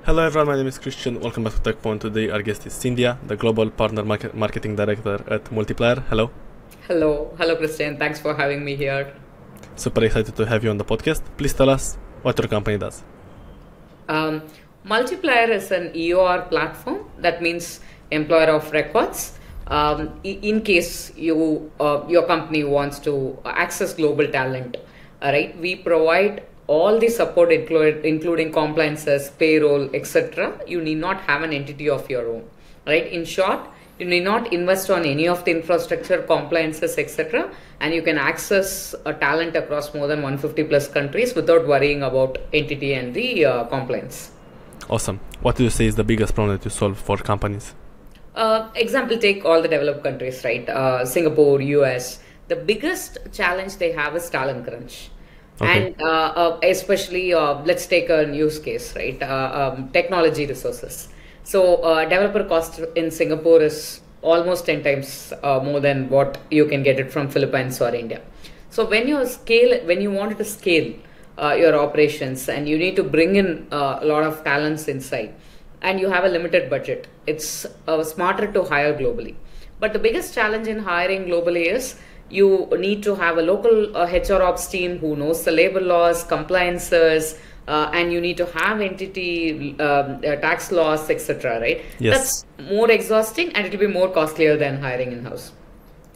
Hello everyone, my name is Christian. Welcome back to Tekpon. Today our guest is Scindia, the Global Partner Marketing Director at Multiplier. Hello. Hello, Christian. Thanks for having me here. Super excited to have you on the podcast. Please tell us what your company does. Um, Multiplier is an EOR platform. That means employer of records. In case your company wants to access global talent, right? We provide all the support, including compliances, payroll, etc. You need not have an entity of your own, right? In short, you need not invest on any of the infrastructure, compliances, etc. And you can access a talent across more than 150 plus countries without worrying about entity and the compliance. Awesome. What do you say is the biggest problem that you solve for companies? Example, take all the developed countries, right? Singapore, US. The biggest challenge they have is talent crunch. Okay. And especially, let's take a use case, right? Technology resources. So developer cost in Singapore is almost 10 times more than what you can get it from Philippines or India. So when you wanted to scale your operations and you need to bring in a lot of talents inside and you have a limited budget, it's smarter to hire globally. But the biggest challenge in hiring globally is you need to have a local HR ops team who knows the labor laws, compliances, and you need to have entity tax laws, etc. Right? Yes. That's more exhausting and it will be more costlier than hiring in-house.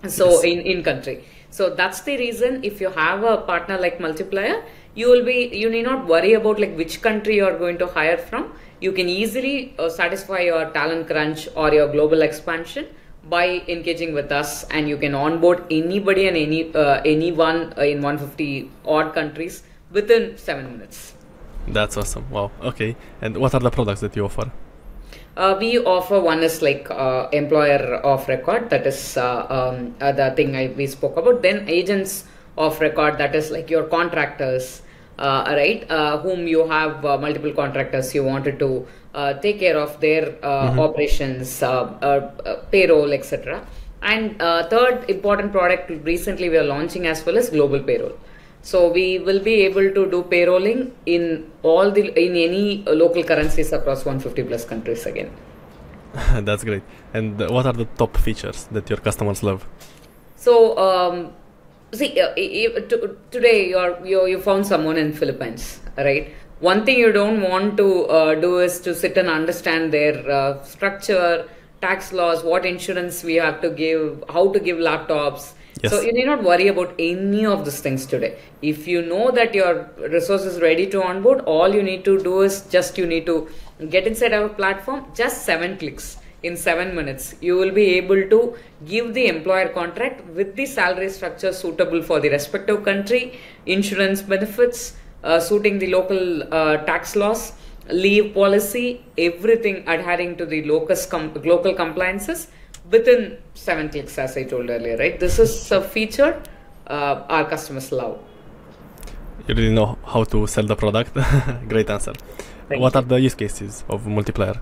So Yes. in country. So that's the reason if you have a partner like Multiplier, you need not worry about like which country you are going to hire from. You can easily satisfy your talent crunch or your global expansion by engaging with us, and you can onboard anybody and anyone in 150 odd countries within 7 minutes. That's awesome. Wow. Okay. And what are the products that you offer? We offer one is like employer of record, that is the thing we spoke about. Then agents of record, that is like your contractors, right? Whom you have multiple contractors, you wanted to take care of their operations, payroll, etc. And third important product recently we are launching as well as global payroll. So we will be able to do payrolling in any local currencies across 150 plus countries again. That's great. And what are the top features that your customers love? So see, today you found someone in Philippines, right? One thing you don't want to do is to sit and understand their structure, tax laws, what insurance we have to give, how to give laptops. Yes. So you need not worry about any of these things today. If you know that your resource is ready to onboard, all you need to do is you need to get inside our platform, just 7 clicks. In 7 minutes, you will be able to give the employer contract with the salary structure suitable for the respective country, insurance benefits, suiting the local tax laws, leave policy, everything adhering to the local compliances within 7 clicks, as I told earlier, right? This is a feature our customers love. You really know how to sell the product. Great answer. What are the use cases of Multiplier?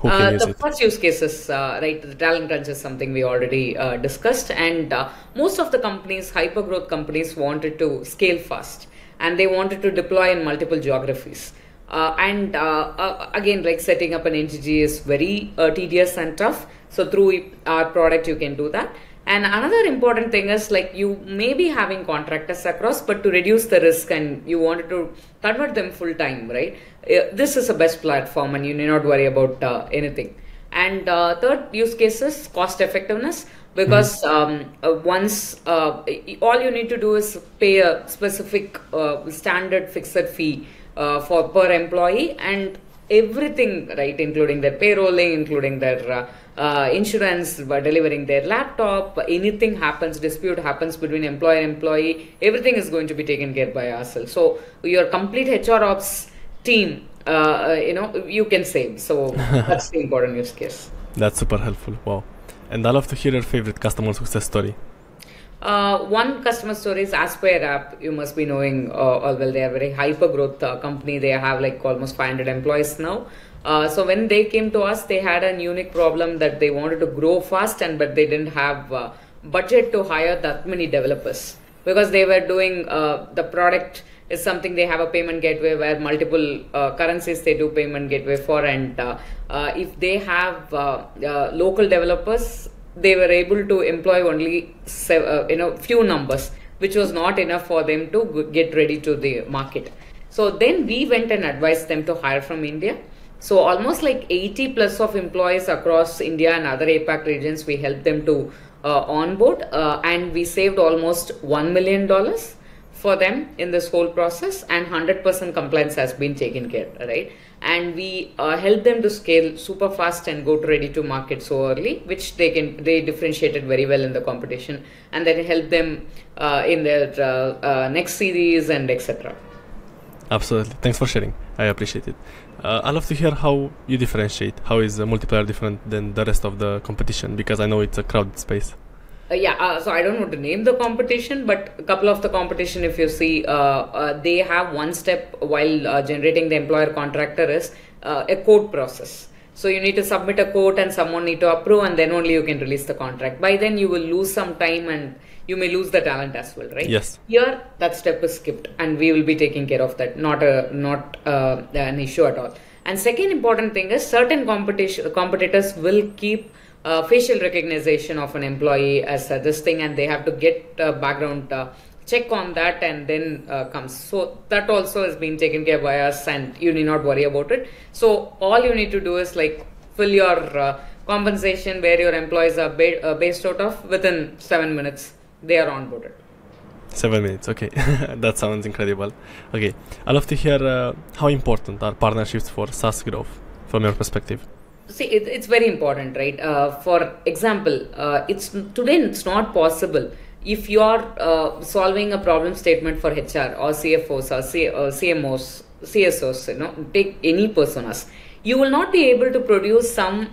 Who can use The it? first use cases, right, the talent crunch is something we already discussed, and most of the companies, hyper growth companies, wanted to scale fast and they wanted to deploy in multiple geographies. Again, like setting up an entity is very tedious and tough. So through our product, you can do that. And another important thing is like you may be having contractors across, but to reduce the risk and you wanted to convert them full time, right? This is the best platform and you need not worry about anything. And third use case is cost effectiveness, because once all you need to do is pay a specific standard fixed fee for per employee, and everything, right, including their payrolling, including their insurance, delivering their laptop, anything happens, dispute happens between employer and employee, everything is going to be taken care by ourselves. So your complete HR ops team, you can save. So that's the important use case. That's super helpful. Wow. And I love to hear your favorite customer success story. One customer story is Aspire app. You must be knowing all well. They are a very hyper growth company. They have like almost 500 employees now. So when they came to us, they had a unique problem that they wanted to grow fast, but they didn't have budget to hire that many developers, because they were doing the product is something they have a payment gateway where multiple currencies they do payment gateway for, and if they have local developers, they were able to employ only few numbers, which was not enough for them to get ready to the market. So then we went and advised them to hire from India. So almost like 80 plus of employees across India and other APAC regions, we helped them to onboard, and we saved almost $1 million for them in this whole process, and 100% compliance has been taken care, right? And we helped them to scale super fast and go to ready to market so early, which they differentiated very well in the competition, and then helped them in their next series and etc. Absolutely. Thanks for sharing. I appreciate it. I'd love to hear how you differentiate. How is Multiplier different than the rest of the competition? Because I know it's a crowded space. So I don't want to name the competition, but a couple of the competition, if you see, they have one step while generating the employer contractor is a quote process. So you need to submit a quote and someone need to approve, and then only you can release the contract. By then you will lose some time and you may lose the talent as well, right? Yes. Here that step is skipped, and we will be taking care of that. Not an issue at all. And second important thing is certain competitors will keep facial recognition of an employee as this thing, and they have to get background check on that, and then comes. So that also has been taken care by us, and you need not worry about it. So all you need to do is like fill your compensation where your employees are based out of. Within 7 minutes they are onboarded. 7 minutes, okay. That sounds incredible. Okay, I'd love to hear how important are partnerships for SaaS growth from your perspective. See, it's very important, right? For example, today it's not possible if you are solving a problem statement for HR or CFOs or CMOs, CSOs, take any personas, you will not be able to produce some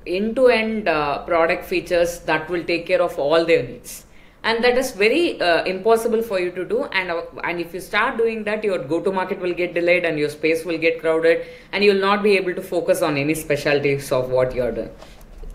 end-to-end product features that will take care of all their needs. And that is very impossible for you to do, and if you start doing that, your go-to-market will get delayed and your space will get crowded, and you will not be able to focus on any specialties of what you are doing.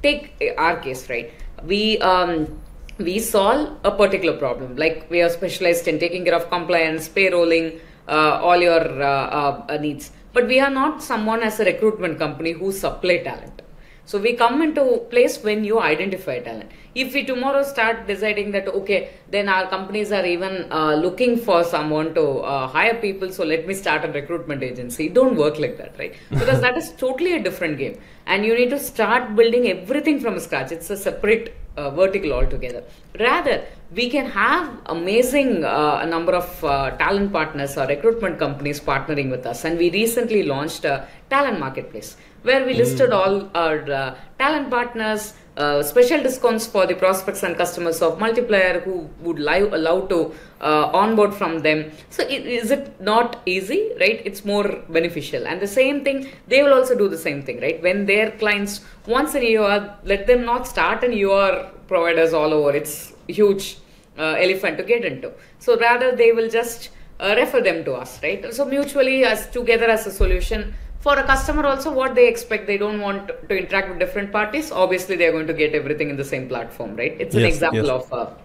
Take our case, right? We solve a particular problem, like we are specialized in taking care of compliance, payrolling, all your needs. But we are not someone as a recruitment company who supply talent. So we come into place when you identify talent. If we tomorrow start deciding that, okay, then our companies are even looking for someone to hire people, so let me start a recruitment agency. Don't work like that, right? Because that is totally a different game. And you need to start building everything from scratch. It's a separate vertical altogether. Rather, we can have amazing number of talent partners or recruitment companies partnering with us. And we recently launched a talent marketplace where we listed all our talent partners, special discounts for the prospects and customers of Multiplier who would allow to onboard from them. So is it not easy, right? It's more beneficial. And the same thing, they will also do the same thing, right? When their clients once in a year, let them not start in your providers all over. It's huge elephant to get into. So rather they will just refer them to us, right? So mutually as together as a solution. For a customer also, what they expect, they don't want to interact with different parties. Obviously, they are going to get everything in the same platform, right? It's an example of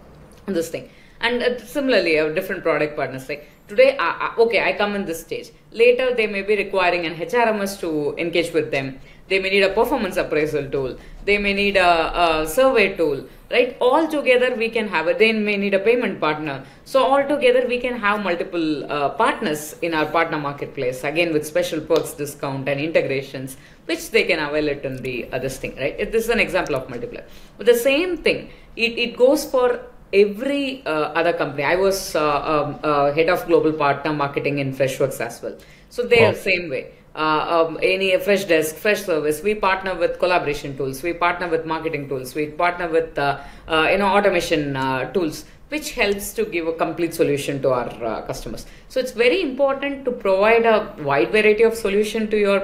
this thing. And similarly, different product partners, like today, okay, I come in this stage. Later, they may be requiring an HRMS to engage with them. They may need a performance appraisal tool. They may need a survey tool, right? All together we can have it. They may need a payment partner. So all together we can have multiple partners in our partner marketplace, again with special perks, discount and integrations, which they can avail it in the this thing, right? This is an example of Multiplier. But the same thing, it goes for every other company. I was head of global partner marketing in Freshworks as well. So they are the same way. Any fresh desk, fresh service, we partner with collaboration tools, we partner with marketing tools, we partner with automation tools, which helps to give a complete solution to our customers. So it's very important to provide a wide variety of solution to your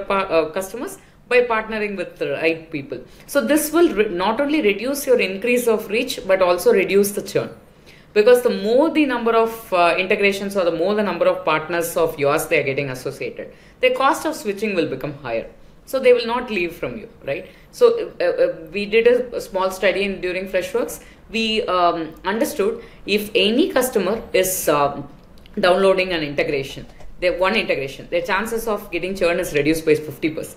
customers by partnering with the right people. So this will not only reduce your increase of reach, but also reduce the churn. Because the more the number of integrations or the more the number of partners of yours they are getting associated, the cost of switching will become higher. So they will not leave from you, right? So we did a small study during Freshworks. We understood if any customer is downloading an integration, their chances of getting churn is reduced by 50%.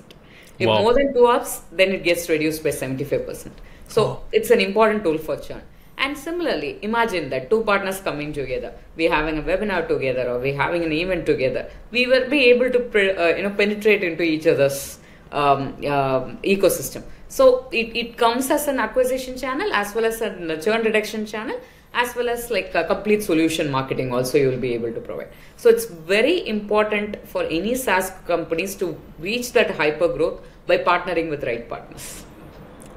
If more than 2 apps, then it gets reduced by 75%. So it's an important tool for churn. And similarly, imagine that 2 partners coming together, we're having a webinar together, or we're having an event together. We will be able to penetrate into each other's ecosystem. So it comes as an acquisition channel, as well as a churn reduction channel, as well as like a complete solution marketing also you will be able to provide. So it's very important for any SaaS companies to reach that hyper growth by partnering with right partners.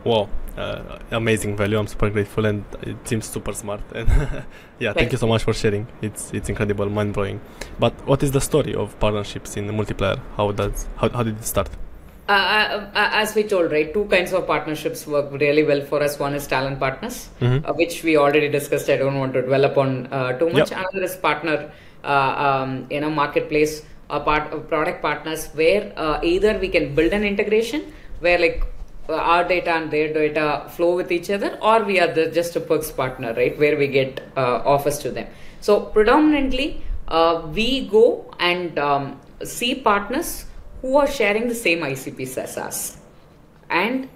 Wow. Amazing value. I'm super grateful, and it seems super smart. And yeah, thank you so much for sharing. It's incredible, mind blowing. But what is the story of partnerships in Multiplier? How did it start? As we told, right, 2 kinds of partnerships work really well for us. One is talent partners, which we already discussed. I don't want to dwell upon too much. Yep. Another is partner, marketplace, product partners, where either we can build an integration where like our data and their data flow with each other, or we are just a perks partner, right, where we get offers to them. So predominantly, we go and see partners who are sharing the same ICPs as us, and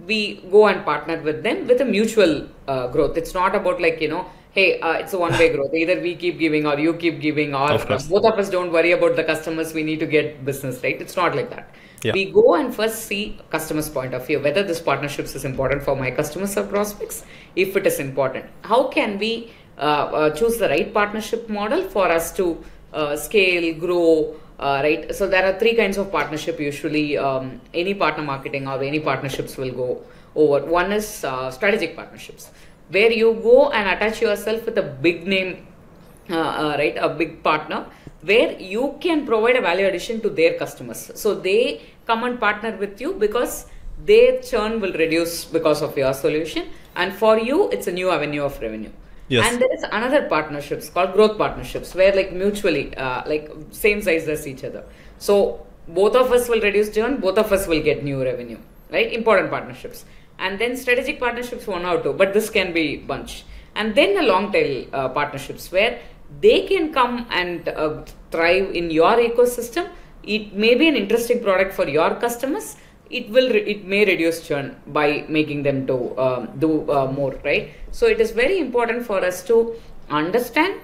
we go and partner with them with a mutual growth. It's not about like, hey, it's a one-way growth. Either we keep giving or you keep giving, or both of us don't worry about the customers. We need to get business, right? It's not like that. Yeah. We go and first see customer's point of view, whether this partnerships is important for my customers or prospects. If it is important, how can we choose the right partnership model for us to scale, grow, right? So there are 3 kinds of partnership usually any partner marketing or any partnerships will go over. One is strategic partnerships, where you go and attach yourself with a big name, right, a big partner, where you can provide a value addition to their customers. So they come and partner with you because their churn will reduce because of your solution, and for you it's a new avenue of revenue. Yes. And there is another partnerships called growth partnerships, where like mutually like same size as each other. So both of us will reduce churn, both of us will get new revenue, right? Important partnerships. And then strategic partnerships, 1 or 2, but this can be bunch. And then the long tail partnerships, where they can come and thrive in your ecosystem. It may be an interesting product for your customers. It may reduce churn by making them to do more, right? So it is very important for us to understand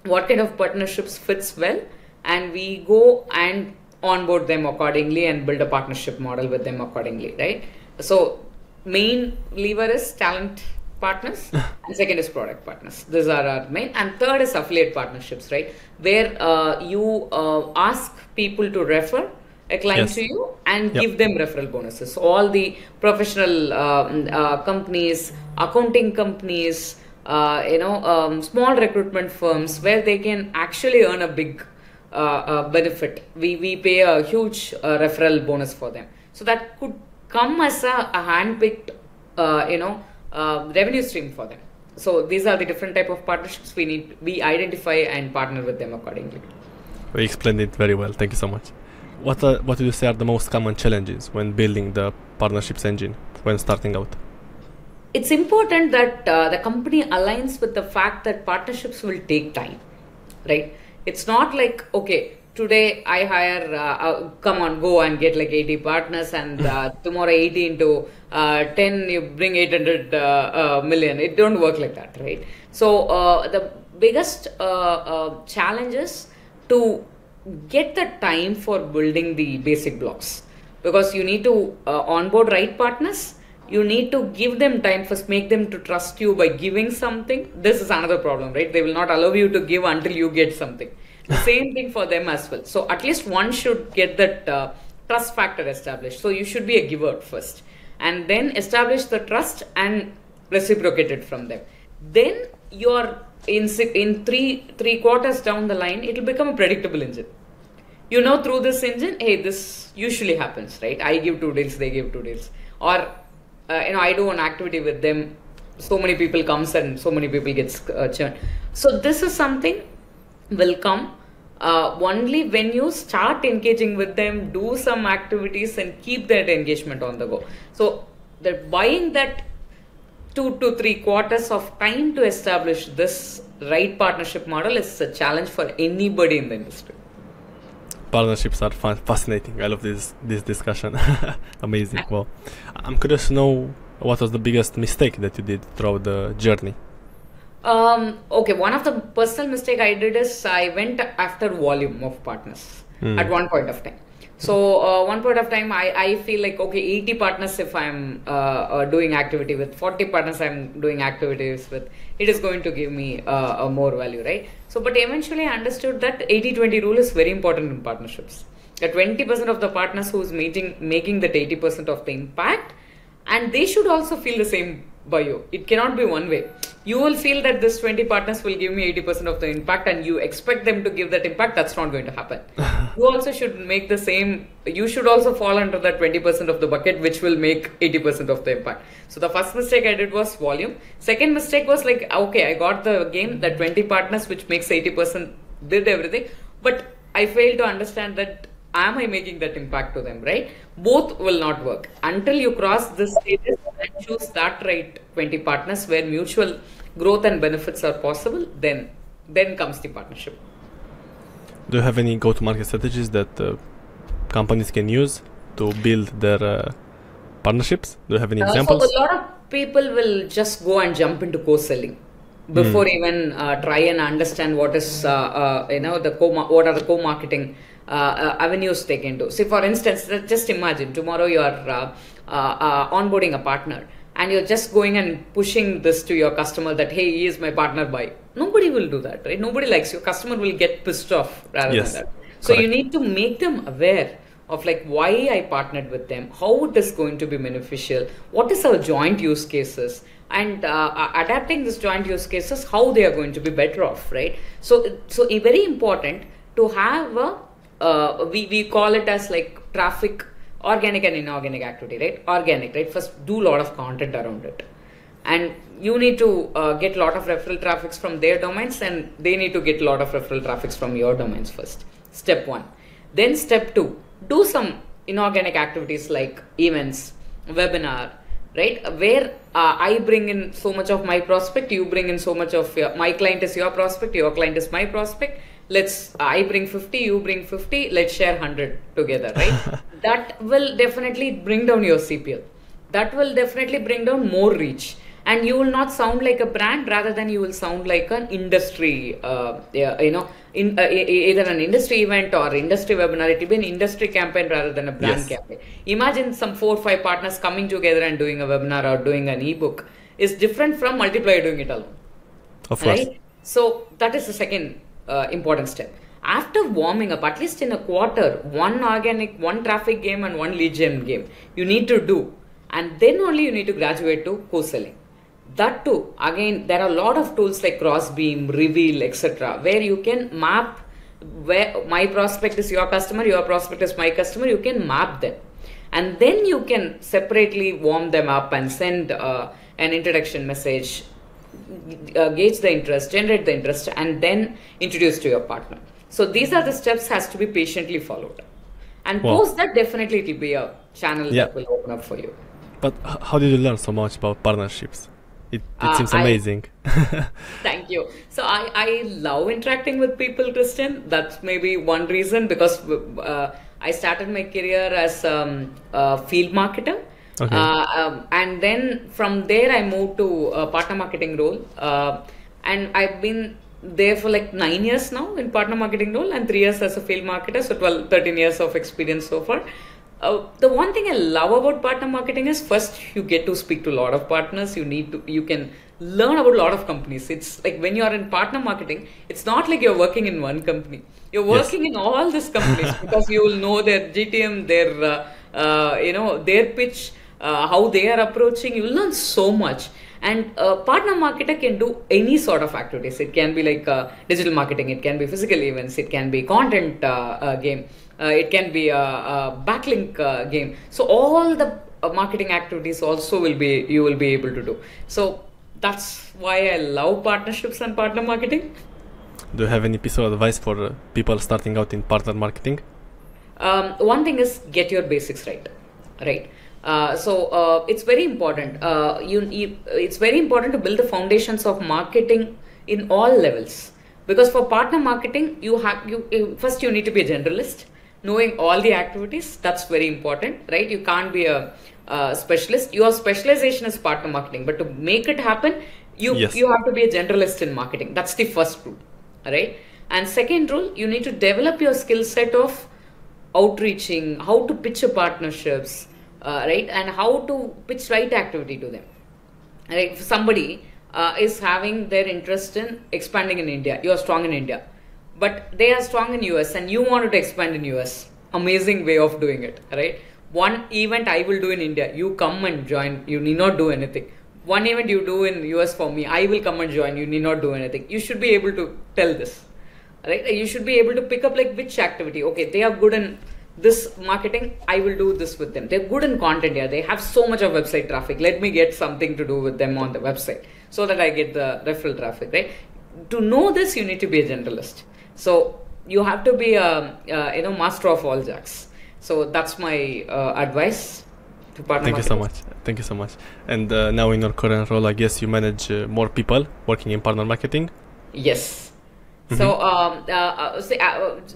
what kind of partnerships fits well, and we go and onboard them accordingly and build a partnership model with them accordingly, right? So main lever is talent partners and second is product partners. These are our main. And third is affiliate partnerships, right, where you ask people to refer a client to you and give them referral bonuses. So all the professional companies, accounting companies, small recruitment firms, where they can actually earn a big benefit. We pay a huge referral bonus for them. So that could come as a hand-picked revenue stream for them. So these are the different type of partnerships we identify and partner with them accordingly. We explained it very well. Thank you so much. What do you say are the most common challenges when building the partnerships engine when starting out? It's important that the company aligns with the fact that partnerships will take time, right? It's not like, okay, today I hire, come on, go and get like 80 partners, and tomorrow 80 into 10, you bring 800 million. It don't work like that, right? So the biggest challenge is to get the time for building the basic blocks, because you need to onboard right partners. You need to give them time, first make them to trust you by giving something. This is another problem, right? They will not allow you to give until you get something. The same thing for them as well. So at least one should get that trust factor established. So you should be a giver first, and then establish the trust and reciprocate it from them. Then you're in three quarters down the line, it will become a predictable engine. Through this engine, hey, this usually happens, right? I give 2 deals, they give 2 deals. Or, I do an activity with them, so many people comes and so many people gets churned. So this is something will come only when you start engaging with them, do some activities and keep that engagement on the go. So they're buying that 2 to 3 quarters of time to establish this right partnership model is a challenge for anybody in the industry. Partnerships are fascinating. I love this discussion. Amazing. Well, I'm curious to know what was the biggest mistake that you did throughout the journey. Okay, one of the personal mistake I did is I went after volume of partners at one point of time. So one point of time I feel like, okay, 80 partners if I'm doing activity with, 40 partners I'm doing activities with, it is going to give me a more value, right? So but eventually I understood that 80-20 rule is very important in partnerships. That 20% of the partners who's making that 80% of the impact, and they should also feel the same by you. It cannot be one way. You will feel that this 20 partners will give me 80% of the impact and you expect them to give that impact. That's not going to happen. You also should make the same. You should also fall under that 20% of the bucket, which will make 80% of the impact. So the first mistake I did was volume. Second mistake was like, okay, I got the game, that 20 partners, which makes 80%, did everything. But I failed to understand that, am I making that impact to them, right? Both will not work. Until you cross this stages and choose that right 20 partners where mutual growth and benefits are possible, then comes the partnership. Do you have any go-to-market strategies that companies can use to build their partnerships? Do you have any examples? So a lot of people will just go and jump into co-selling before even try and understand what is, what are the co-marketing avenues they can do. See, for instance, just imagine tomorrow you are onboarding a partner and you're just going and pushing this to your customer that, hey, he is my partner by. Nobody will do that, right? Nobody likes you. Customer will get pissed off rather than that. So you need to make them aware of like why I partnered with them, how it is going to be beneficial, what is our joint use cases, and adapting these joint use cases, how they are going to be better off, right? So very important to have a we call it as like traffic, organic and inorganic activity, right? Organic, right? First, do a lot of content around it. And you need to get a lot of referral traffics from their domains, and they need to get a lot of referral traffics from your domains first. Step 1. Then step 2, do some inorganic activities like events, webinar, right? Where I bring in so much of my prospect, you bring in so much of my client is your prospect, your client is my prospect. I bring 50, you bring 50, let's share 100 together, right? That will definitely bring down your CPL. That will definitely bring down more reach. And you will not sound like a brand, rather than you will sound like an industry, either an industry event or industry webinar. It will be an industry campaign rather than a brand campaign. Imagine some 4 or 5 partners coming together and doing a webinar or doing an ebook is different from Multiplier doing it alone. Of course. Right? So that is the second important step. After warming up, at least in a quarter, one organic, one traffic game and one lead gen game, you need to do. And then only you need to graduate to co-selling. That too, again, there are a lot of tools like Crossbeam, Reveal, etc., where you can map where my prospect is your customer, your prospect is my customer. You can map them. And then you can separately warm them up and send an introduction message, gauge the interest, generate the interest, and then introduce to your partner. So these are the steps has to be patiently followed. And post that, definitely it will be a channel that will open up for you. But how did you learn so much about partnerships? It seems amazing. Thank you. So I love interacting with people, Christian. That's maybe one reason, because I started my career as a field marketer. Okay. And then from there I moved to a partner marketing role. And I've been there for like 9 years now in partner marketing role and 3 years as a field marketer. So 13 years of experience so far. The one thing I love about partner marketing is, first, you get to speak to a lot of partners. You can learn about a lot of companies. It's like when you are in partner marketing, it's not like you're working in one company. You're working in all these companies because you will know their GTM, their pitch, how they are approaching. You will learn so much. And a partner marketer can do any sort of activities. It can be like digital marketing. It can be physical events. It can be content game. It can be a backlink game. So all the marketing activities also you will be able to do. So that's why I love partnerships and partner marketing. Do you have any piece of advice for people starting out in partner marketing? One thing is, get your basics right. It's very important. It's very important to build the foundations of marketing in all levels. Because for partner marketing, first you need to be a generalist, knowing all the activities. That's very important, right? You can't be a specialist. Your specialization is partner marketing, but to make it happen, you have to be a generalist in marketing. That's the first rule, right? And second rule, you need to develop your skill set of outreaching, how to pitch a partnerships, right, and how to pitch right activity to them. Right, if somebody is having their interest in expanding in India, you are strong in India, but they are strong in US, and you wanted to expand in US. Amazing way of doing it, right? One event I will do in India, you come and join. You need not do anything. One event you do in US for me, I will come and join. You need not do anything. You should be able to tell this. Right? You should be able to pick up like which activity. Okay, they are good in this marketing. I will do this with them. They're good in content. Yeah, they have so much of website traffic. Let me get something to do with them on the website so that I get the referral traffic. Right? To know this, you need to be a generalist. So you have to be a master of all jacks. So that's my advice to partner. Thank you so much. Thank you so much. And now in your current role, I guess you manage more people working in partner marketing. Yes. So,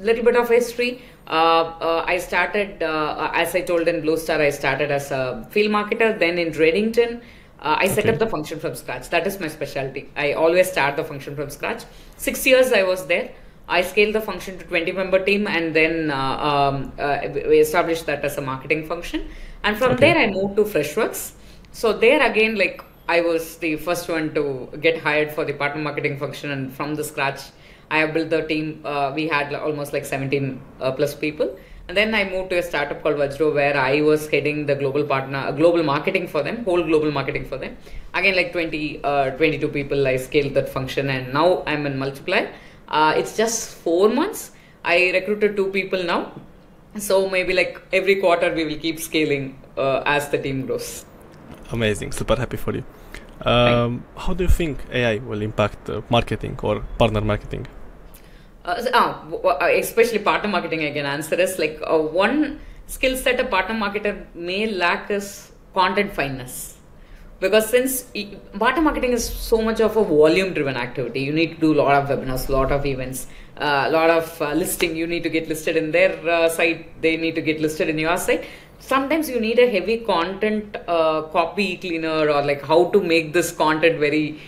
little bit of history. I started, as I told in Blue Star, I started as a field marketer. Then in Reddington, I set up the function from scratch. That is my specialty. I always start the function from scratch. 6 years I was there. I scaled the function to 20-member team, and then we established that as a marketing function. And from there, I moved to Freshworks. So there again, like I was the first one to get hired for the partner marketing function, and from the scratch, I have built the team. We had almost like 17 plus people. And then I moved to a startup called Vajro, where I was heading the global marketing for them, whole global marketing for them. Again, like 22 people, I scaled that function, and now I'm in Multiplier. It's just 4 months. I recruited 2 people now. So maybe like every quarter we will keep scaling as the team grows. Amazing. Super happy for you. How do you think AI will impact marketing or partner marketing? Especially partner marketing, I can answer is like one skill set a partner marketer may lack is content fineness. Because since partner marketing is so much of a volume driven activity, you need to do a lot of webinars, a lot of events, a lot of listing. You need to get listed in their site, they need to get listed in your site. Sometimes you need a heavy content copy cleaner, or like how to make this content very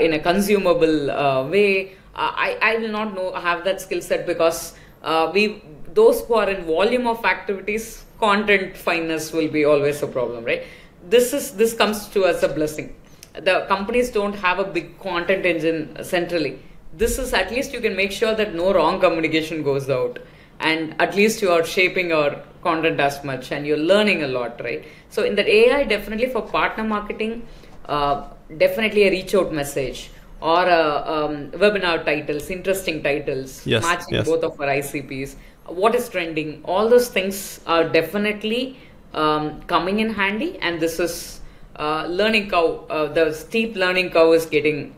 in a consumable way. I will not have that skill set, because those who are in volume of activities, content fineness will be always a problem, right? This comes to us a blessing. The companies don't have a big content engine centrally. This is at least you can make sure that no wrong communication goes out, and at least you are shaping your content as much, and you're learning a lot, right? So in that AI, definitely for partner marketing, definitely a reach out message, or webinar titles, interesting titles, matching both of our ICPs, what is trending, all those things are definitely coming in handy. And this is learning curve, the steep learning curve is getting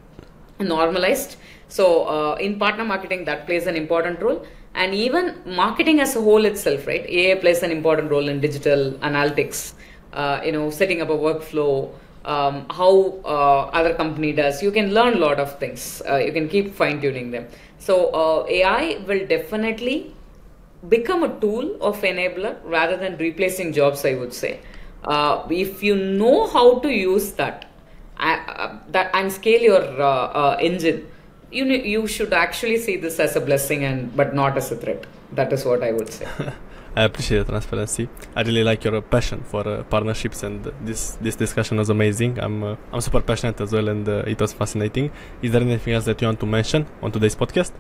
normalized. So in partner marketing, that plays an important role. And even marketing as a whole itself, right? AI plays an important role in digital analytics, setting up a workflow, how other company does. You can learn a lot of things. You can keep fine tuning them. So AI will definitely become a tool of enabler rather than replacing jobs, I would say. If you know how to use that and scale your engine, you should actually see this as a blessing but not as a threat. That is what I would say. I appreciate the transparency. I really like your passion for partnerships, and this discussion was amazing. I'm super passionate as well, and it was fascinating. Is there anything else that you want to mention on today's podcast?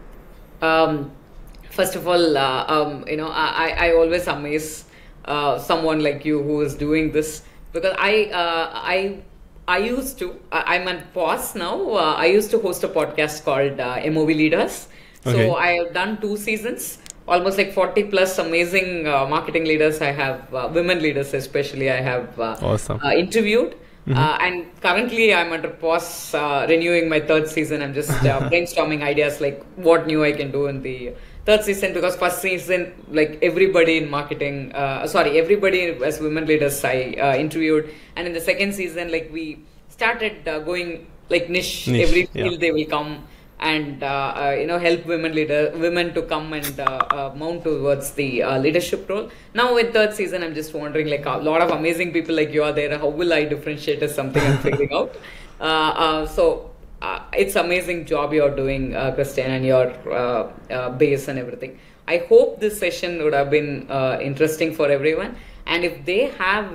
First of all, I always amaze someone like you who is doing this, because I used to, I'm on pause now. I used to host a podcast called MOV Leaders. So I have done 2 seasons, almost like 40 plus amazing marketing leaders. I have women leaders especially I have interviewed. And currently I'm under pause, renewing my 3rd season. I'm just brainstorming ideas like what new I can do in the third season, because first season, like everybody in marketing, everybody as women leaders I interviewed, and in the second season, like we started going like niche every field they will come and help women to come and mount towards the leadership role. Now with third season, I'm just wondering, like a lot of amazing people like you are there. How will I differentiate is something I'm figuring out. It's amazing job you're doing, Christian, and your base and everything. I hope this session would have been interesting for everyone. And if they have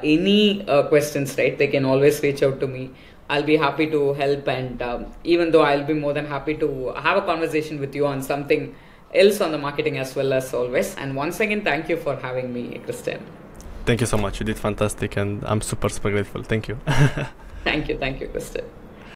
any questions, right, they can always reach out to me. I'll be happy to help, and even though I'll be more than happy to have a conversation with you on something else on the marketing as well as always. And once again, thank you for having me, Christian. Thank you so much. You did fantastic, and I'm super grateful. Thank you. Thank you, Christian.